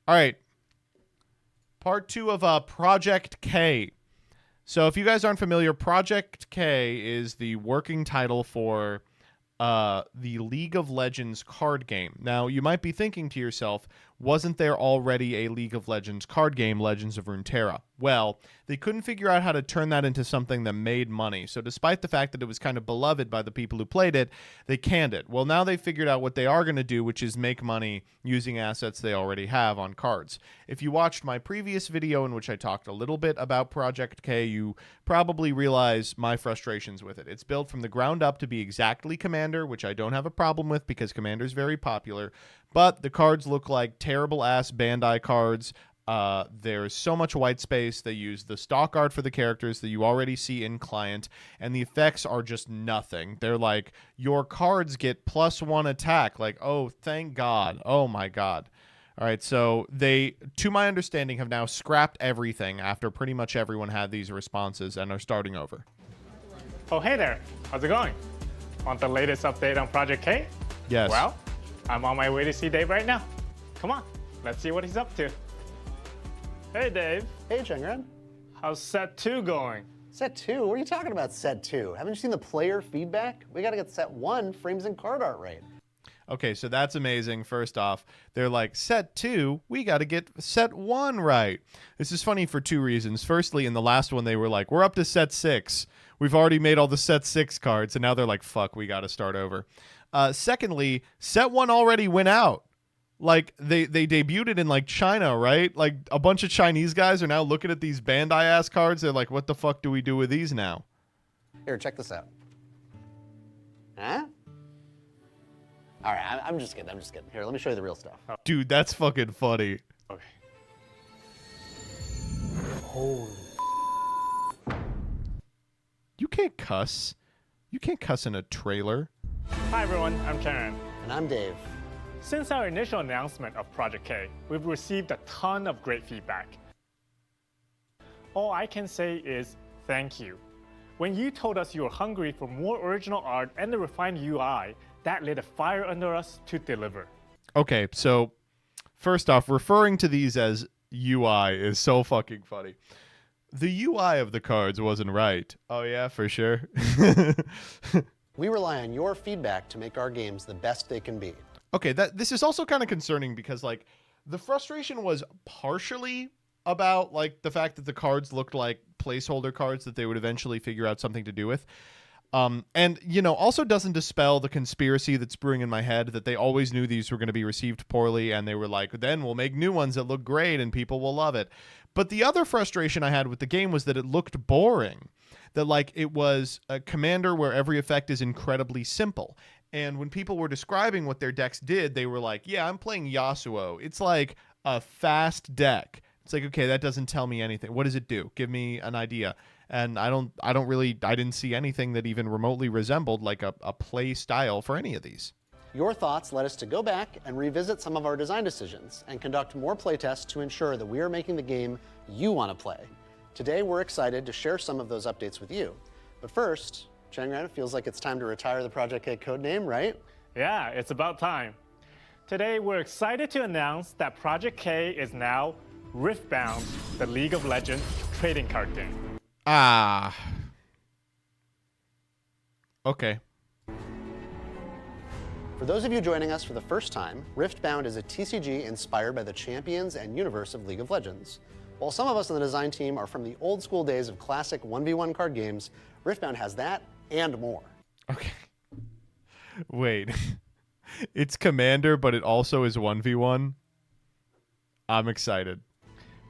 All right. Part 2 of Project K. So if you guys aren't familiar, Project K is the working title for the League of Legends card game. Now, you might be thinking to yourself, wasn't there already a League of Legends card game, Legends of Runeterra? Well, they couldn't figure out how to turn that into something that made money. So despite the fact that it was kind of beloved by the people who played it, they canned it. Well, now they figured out what they are going to do, which is make money using assets they already have on cards. If you watched my previous video in which I talked a little bit about Project K, you probably realize my frustrations with it. It's built from the ground up to be exactly Commander, which I don't have a problem with because Commander's very popular, but the cards look like terrible ass Bandai cards. There's so much white space. They use the stock art for the characters that you already see in client, and the effects are just nothing. They're like, your cards get +1 attack. Like, oh, thank God. Oh my God. All right, so they, to my understanding, have now scrapped everything after pretty much everyone had these responses and are starting over. Oh, hey there. How's it going? Want the latest update on Project K? Yes. Well, I'm on my way to see Dave right now. Come on, let's see what he's up to. Hey, Dave. Hey, Chengren. How's set 2 going? Set 2? What are you talking about, set 2? Haven't you seen the player feedback? We gotta get set 1 frames and card art right. Okay, so that's amazing. First off, they're like, set 2, we got to get set 1 right. This is funny for 2 reasons. Firstly, in the last one, they were like, we're up to set 6. We've already made all the set 6 cards, and now they're like, fuck, we got to start over. Secondly, set 1 already went out. Like, they debuted it in, like, China, right? Like, a bunch of Chinese guys are now looking at these Bandai-ass cards. They're like, what the fuck do we do with these now? Here, check this out. Huh? All right, I'm just kidding. Here, let me show you the real stuff. Dude, that's fucking funny. Okay. Holy. You can't cuss. You can't cuss in a trailer. Hi, everyone. I'm Karen. And I'm Dave. Since our initial announcement of Project K, we've received a ton of great feedback. All I can say is thank you. When you told us you were hungry for more original art and the refined UI, that lit a fire under us to deliver. Okay, so first off, referring to these as UI is so fucking funny. The UI of the cards wasn't right. Oh yeah, for sure. We rely on your feedback to make our games the best they can be. Okay, this is also kind of concerning because, like, the frustration was partially about, like, the fact that the cards looked like placeholder cards that they would eventually figure out something to do with. And, you know, also doesn't dispel the conspiracy that's brewing in my head that they always knew these were going to be received poorly, and they were like, then we'll make new ones that look great and people will love it. But the other frustration I had with the game was that it looked boring. That, like, it was a commander where every effect is incredibly simple. And when people were describing what their decks did, they were like, yeah, I'm playing Yasuo. It's like a fast deck. It's like, okay, that doesn't tell me anything. What does it do? Give me an idea. And I didn't see anything that even remotely resembled like a play style for any of these. Your thoughts led us to go back and revisit some of our design decisions and conduct more playtests to ensure that we are making the game you want to play. Today, we're excited to share some of those updates with you. But first, Chengren, it feels like it's time to retire the Project K codename, right? Yeah, it's about time. Today, we're excited to announce that Project K is now Riftbound, the League of Legends trading card game. Ah. Okay. For those of you joining us for the first time, Riftbound is a TCG inspired by the champions and universe of League of Legends. While some of us on the design team are from the old school days of classic 1v1 card games, Riftbound has that and more. Okay. Wait. It's Commander, but it also is 1v1? I'm excited.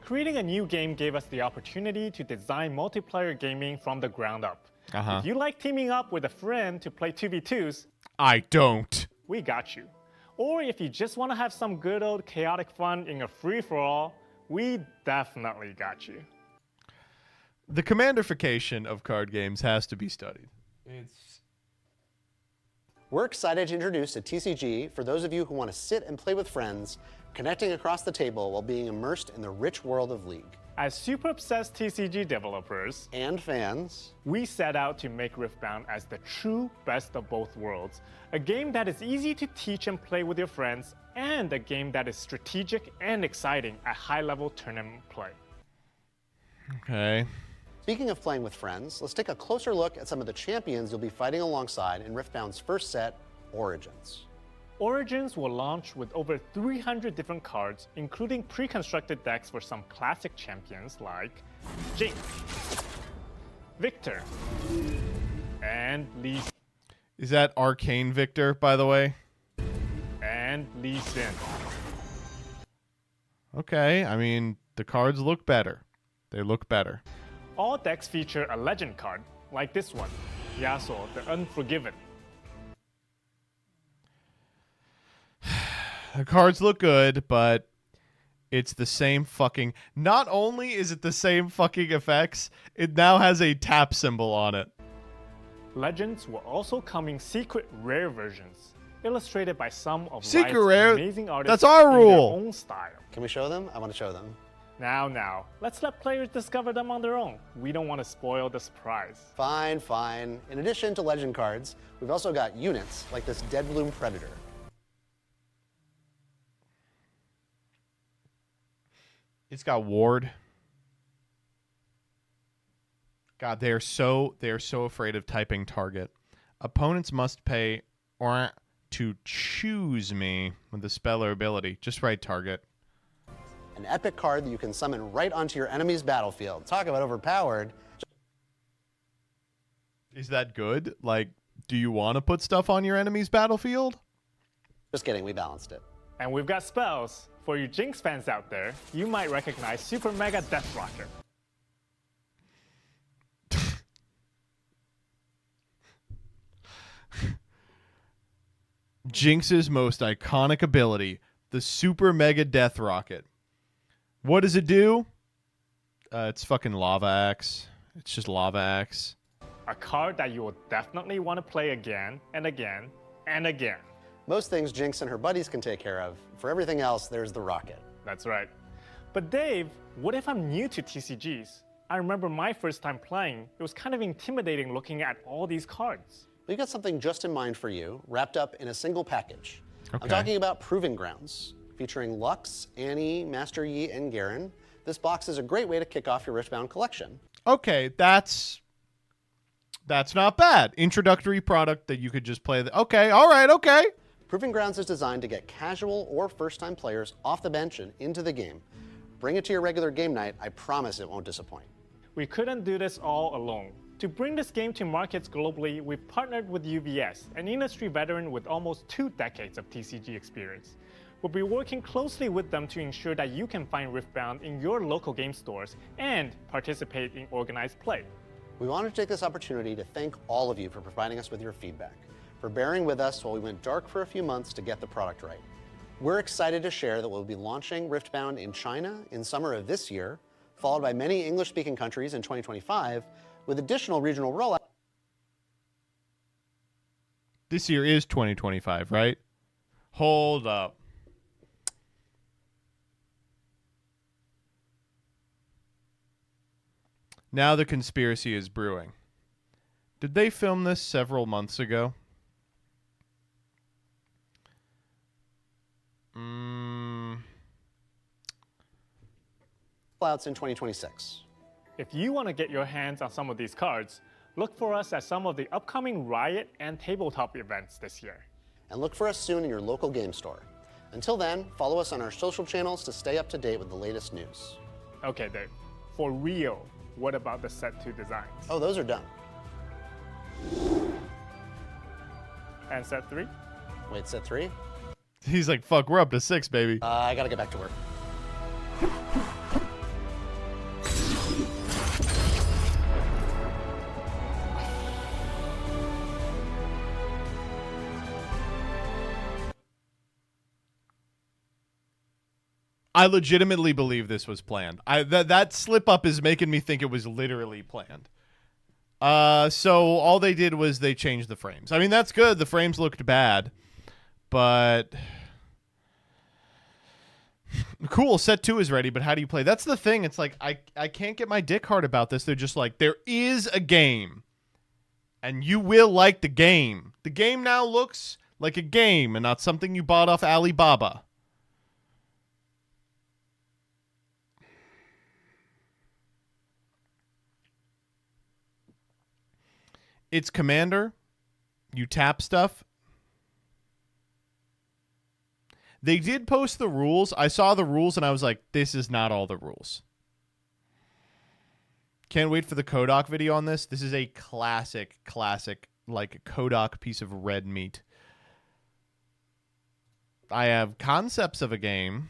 Creating a new game gave us the opportunity to design multiplayer gaming from the ground up. If you like teaming up with a friend to play 2v2s, I don't. we got you. Or if you just want to have some good old chaotic fun in a free-for-all, we definitely got you. The commanderification of card games has to be studied. We're excited to introduce a TCG for those of you who want to sit and play with friends, connecting across the table while being immersed in the rich world of League. As super obsessed TCG developers and fans, we set out to make Riftbound as the true best of both worlds. A game that is easy to teach and play with your friends, and a game that is strategic and exciting at high-level tournament play. Okay. speaking of playing with friends, let's take a closer look at some of the champions you'll be fighting alongside in Riftbound's first set, Origins. Origins will launch with over 300 different cards, including pre-constructed decks for some classic champions like Jinx, Victor, and Lee. Is that Arcane Victor, by the way? And Lee Sin. Okay, I mean, the cards look better. They look better. All decks feature a legend card, like this one, Yasuo the Unforgiven. The cards look good, but it's the same fucking... Not only is it the same fucking effects, it now has a tap symbol on it. Legends will also come in secret rare versions, illustrated by some of Secret Riot's rare? amazing artists That's our in rule. their own style. Can we show them? I want to show them. Now, let's let players discover them on their own. We don't want to spoil the surprise. Fine, fine. In addition to legend cards, we've also got units like this Deadbloom Predator. It's got Ward. God, they are so afraid of typing target. Opponents must pay or to choose me with the spell or ability. Just write target. An epic card that you can summon right onto your enemy's battlefield. Talk about overpowered. Is that good? Like, do you want to put stuff on your enemy's battlefield? Just kidding, we balanced it. And we've got spells. For you Jinx fans out there, you might recognize Super Mega Death Rocker. Jinx's most iconic ability, the Super Mega Death Rocket. What does it do? It's fucking Lava Axe. It's just Lava Axe. A card that you will definitely want to play again and again and again. Most things Jinx and her buddies can take care of. For everything else, there's the rocket. That's right. But Dave, what if I'm new to TCGs? I remember my first time playing, it was kind of intimidating looking at all these cards. We've got something just in mind for you, wrapped up in a single package. Okay. I'm talking about Proving Grounds, featuring Lux, Annie, Master Yi, and Garen. This box is a great way to kick off your Riftbound collection. Okay, that's not bad. Introductory product that you could just play. Okay, all right, okay. Proving Grounds is designed to get casual or first-time players off the bench and into the game. Bring it to your regular game night. I promise it won't disappoint. We couldn't do this all alone. To bring this game to markets globally, we've partnered with UVS, an industry veteran with almost 2 decades of TCG experience. We'll be working closely with them to ensure that you can find Riftbound in your local game stores and participate in organized play. We wanted to take this opportunity to thank all of you for providing us with your feedback, for bearing with us while we went dark for a few months to get the product right. We're excited to share that we'll be launching Riftbound in China in summer of this year, followed by many English-speaking countries in 2025, with additional regional rollout. This year is 2025, right? Hold up. Now the conspiracy is brewing. Did they film this several months ago? Rollouts in 2026. If you want to get your hands on some of these cards, look for us at some of the upcoming Riot and tabletop events this year. And look for us soon in your local game store. Until then, follow us on our social channels to stay up to date with the latest news. Okay, Dave, for real, what about the set 2 designs? Oh, those are done. And set 3? Wait, set 3? He's like, fuck, we're up to 6, baby. I gotta get back to work. I legitimately believe this was planned. That slip up is making me think it was literally planned. So all they did was they changed the frames. I mean, that's good. The frames looked bad, but Cool, set 2 is ready, but how do you play? That's the thing. It's like I can't get my dick hard about this. They're just like, there is a game, and you will like the game. The game now looks like a game and not something you bought off Alibaba. It's Commander. You tap stuff. They did post the rules. I saw the rules and I was like, this is not all the rules. Can't wait for the Kodak video on this. This is a classic, like Kodak piece of red meat. I have concepts of a game.